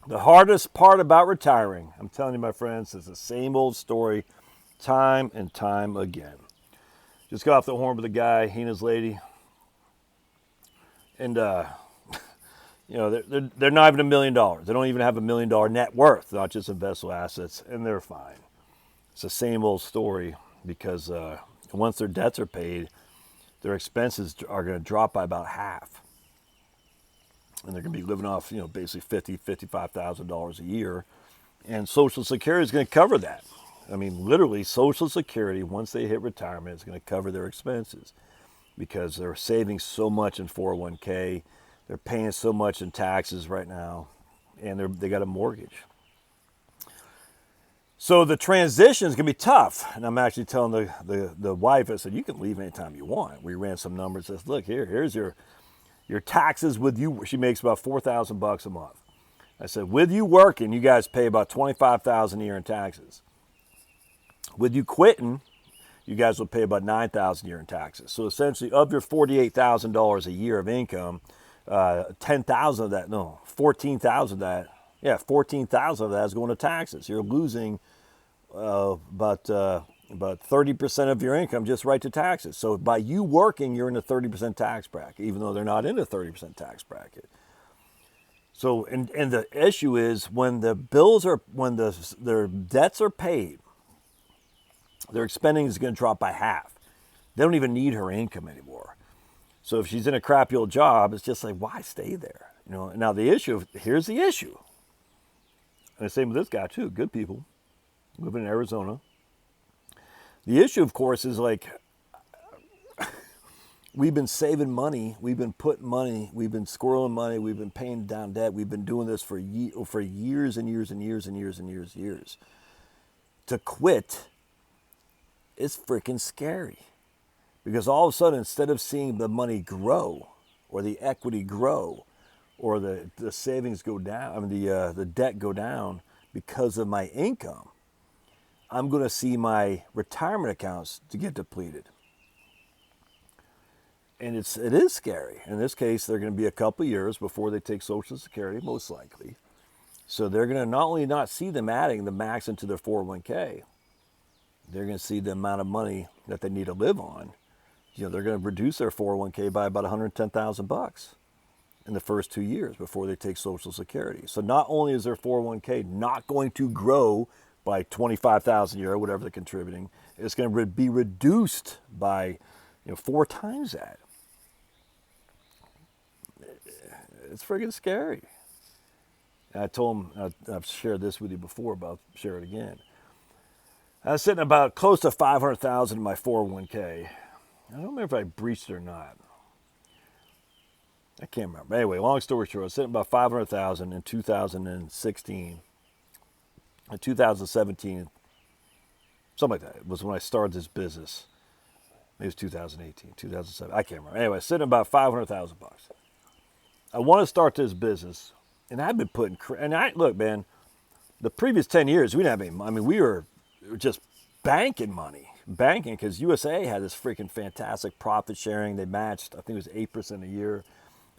The hardest part about retiring, I'm telling you, my friends, is the same old story time and time again. Just got off the horn with a guy, he and his lady, and they're not even $1 million. They don't even have $1 million net worth, not just investable assets, and they're fine. It's the same old story because once their debts are paid, their expenses are going to drop by about half, and they're going to be living off basically $55,000 a year, and Social Security is going to cover that. I mean, literally, Social Security, once they hit retirement, is going to cover their expenses because they're saving so much in 401k, they're paying so much in taxes right now, and they got a mortgage. So the transition is going to be tough. And I'm actually telling the wife, I said, you can leave anytime you want. We ran some numbers. Says, look, here's your taxes with you. She makes about $4,000 a month. I said, with you working, you guys pay about $25,000 a year in taxes. With you quitting, you guys will pay about $9,000 a year in taxes. So essentially, of your $48,000 a year of income, 10,000 of that, no, 14,000 of that, yeah, 14,000 of that is going to taxes. You're losing about 30% of your income just right to taxes. So by you working, you're in a 30% tax bracket, even though they're not in a 30% tax bracket. So, and the issue is when their debts are paid, their spending is going to drop by half. They don't even need her income anymore. So if she's in a crappy old job, it's just like, why stay there? Now here's the issue. And the same with this guy too, good people, living in Arizona. The issue, of course, is like, we've been saving money, we've been putting money, we've been squirreling money, we've been paying down debt, we've been doing this for years and years and years and years and years. To quit is freaking scary. Because all of a sudden, instead of seeing the money grow or the equity grow or the savings go down, I mean the debt go down because of my income, I'm going to see my retirement accounts to get depleted. And it is scary. In this case, they're going to be a couple of years before they take Social Security, most likely. So they're going to not only not see them adding the max into their 401k, they're going to see the amount of money that they need to live on. They're going to reduce their 401k by about $110,000 in the first 2 years before they take Social Security. So not only is their 401k not going to grow by $25,000 a year, or whatever they're contributing, it's going to be reduced by 4 times that. It's friggin' scary. And I told him, I've shared this with you before, but I'll share it again. I was sitting about close to $500,000 in my 401k. I don't remember if I breached it or not. I can't remember. Anyway, long story short, I was sitting about $500,000 in 2016. In 2017, something like that, was when I started this business. Maybe it was 2018, 2007. I can't remember. Anyway, sitting about $500,000. I want to start this business, and I've been look, man, the previous 10 years, we didn't have any, I mean, we were just banking money. Banking, because USA had this freaking fantastic profit sharing. They matched, I think it was 8% a year.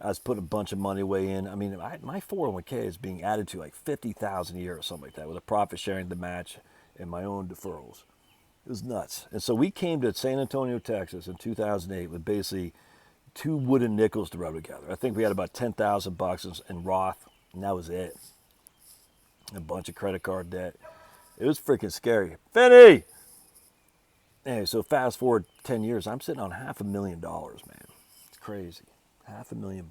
I was putting a bunch of money away in. I mean, my 401k is being added to like $50,000 a year or something like that, with a profit sharing to match and my own deferrals. It was nuts. And so we came to San Antonio, Texas in 2008 with basically 2 wooden nickels to rub together. I think we had about $10,000 in Roth, and that was it. A bunch of credit card debt. It was freaking scary. Finny! Anyway, so fast forward 10 years, I'm sitting on $500,000, man. It's crazy. $500,000.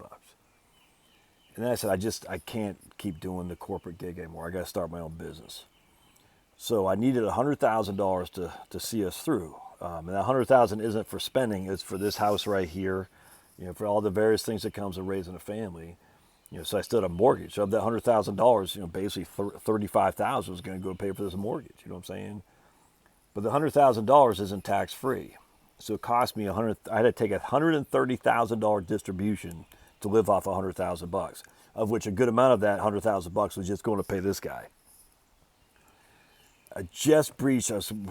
And then I said, I can't keep doing the corporate gig anymore. I got to start my own business. So I needed $100,000 to see us through. And that $100,000 isn't for spending; it's for this house right here, for all the various things that comes with raising a family. So I still had a mortgage. So of that $100,000, basically $35,000 was going to go pay for this mortgage. You know what I'm saying? But the $100,000 isn't tax free, so it cost me I had to take a $130,000 distribution to live off $100,000, of which a good amount of that $100,000 was just going to pay this guy. I was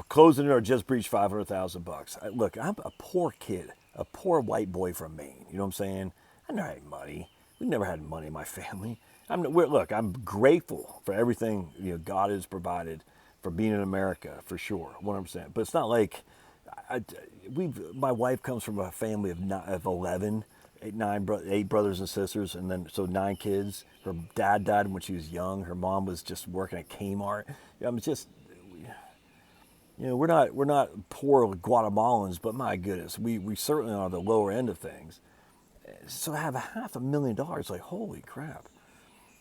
closing it, or just breached $500,000. Look, I'm a poor kid, a poor white boy from Maine. You know what I'm saying? I never had money. We never had money in my family. Look, I'm grateful for everything God has provided for being in America, for sure, 100%. But it's not like my wife comes from a family of 11, eight brothers and sisters, and then so 9 kids. Her dad died when she was young. Her mom was just working at Kmart. I'm just, we're not poor Guatemalans, but my goodness, we certainly are on the lower end of things. So to have $500,000, like, holy crap.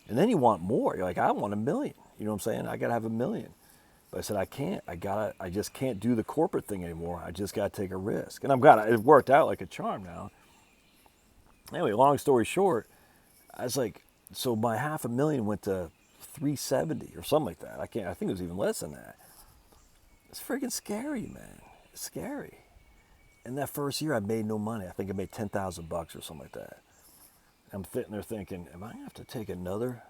And then you want more. You're like, I want $1 million. You know what I'm saying? I gotta have $1 million. But I said, I can't. I just can't do the corporate thing anymore. I just gotta take a risk. And I'm glad it worked out like a charm now. Anyway, long story short, I was like, so my $500,000 went to 370 or something like that. I think it was even less than that. It's freaking scary, man. It's scary. And that first year, I made no money. I think I made $10,000 or something like that. I'm sitting there thinking, am I gonna have to take another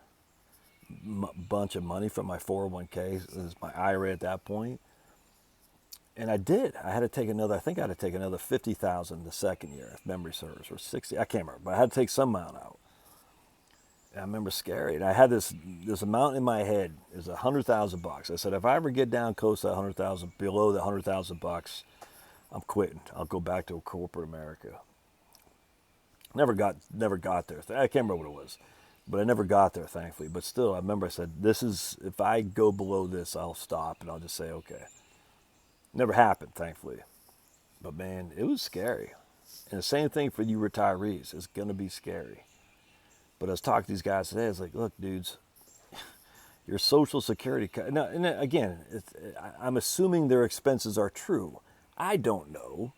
bunch of money from my 401k? This is my IRA at that point. And I did. I had to take another. I think I had to take another 50,000 the second year, if memory serves, or 60. I can't remember, but I had to take some amount out. And I remember scary. And I had this amount in my head is $100,000. I said, if I ever get down close to 100,000, below the $100,000, I'm quitting. I'll go back to corporate America. Never got there. I can't remember what it was, but I never got there, thankfully. But still, I remember I said, if I go below this, I'll stop and I'll just say, okay. Never happened, thankfully. But man, it was scary. And the same thing for you retirees. It's going to be scary. But I was talking to these guys today. I was like, look, dudes, your Social Security. Now, and again, I'm assuming their expenses are true. I don't know.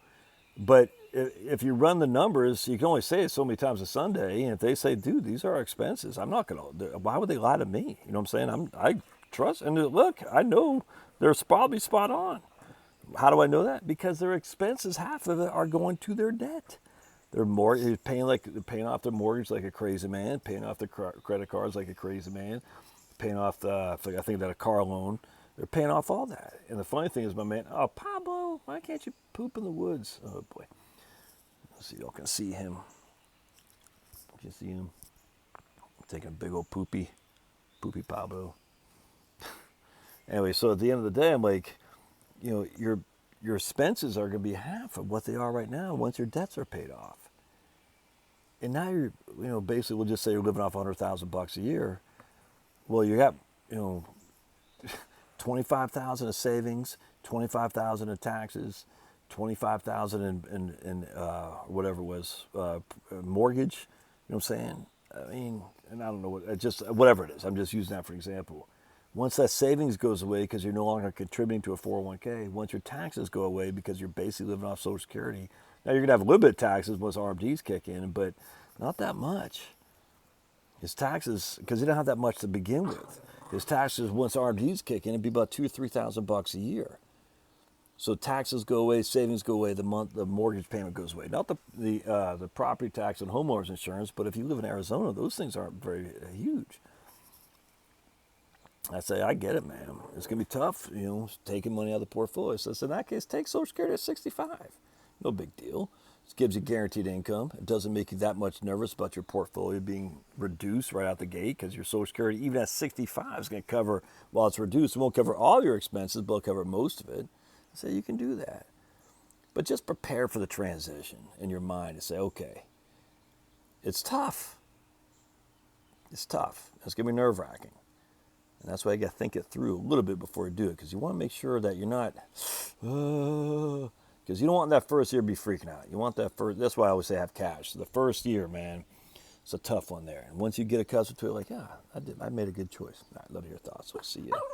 But if you run the numbers, you can only say it so many times a Sunday. And if they say, dude, these are our expenses, I'm not going to, why would they lie to me? You know what I'm saying? I trust, and look, I know they're probably spot on. How do I know that? Because their expenses, half of it are going to their debt. They're paying off their mortgage like a crazy man, paying off their credit cards like a crazy man, paying off I think that a car loan. They're paying off all that. And the funny thing is, my man, oh, Pablo, why can't you poop in the woods? Oh, boy. Let's see if y'all can see him. Can you see him? Taking a big old poopy Pablo. Anyway, so at the end of the day, I'm like, your expenses are going to be half of what they are right now once your debts are paid off. And now you're, basically, we'll just say you're living off $100,000 a year. Well, you got, 25,000 of savings, 25,000 of taxes, 25,000 in whatever it was, mortgage. You know what I'm saying? I mean, and I don't know whatever it is. I'm just using that for example. Once that savings goes away because you're no longer contributing to a 401k, once your taxes go away because you're basically living off Social Security, now you're gonna have a little bit of taxes once RMDs kick in, but not that much. His taxes, because he didn't have that much to begin with. His taxes, once RMDs kick in, it'd be about $2,000 or $3,000 a year. So taxes go away, savings go away, the mortgage payment goes away. Not the property tax and homeowners insurance, but if you live in Arizona, those things aren't very huge. I say, I get it, man. It's gonna be tough, taking money out of the portfolio. So in that case, take Social Security at 65. No big deal. It gives you guaranteed income. It doesn't make you that much nervous about your portfolio being reduced right out the gate because your Social Security, even at 65, is going to cover, while it's reduced, it won't cover all your expenses, but it'll cover most of it. So you can do that. But just prepare for the transition in your mind and say, okay, it's tough. It's tough. It's going to be nerve-wracking. And that's why you got to think it through a little bit before you do it, because you want to make sure that you're not, because you don't want that first year to be freaking out. You want that first, that's why I always say have cash. So the first year, man, it's a tough one there. And once you get accustomed to it, like, yeah, I made a good choice. All right, love your thoughts. We'll see you.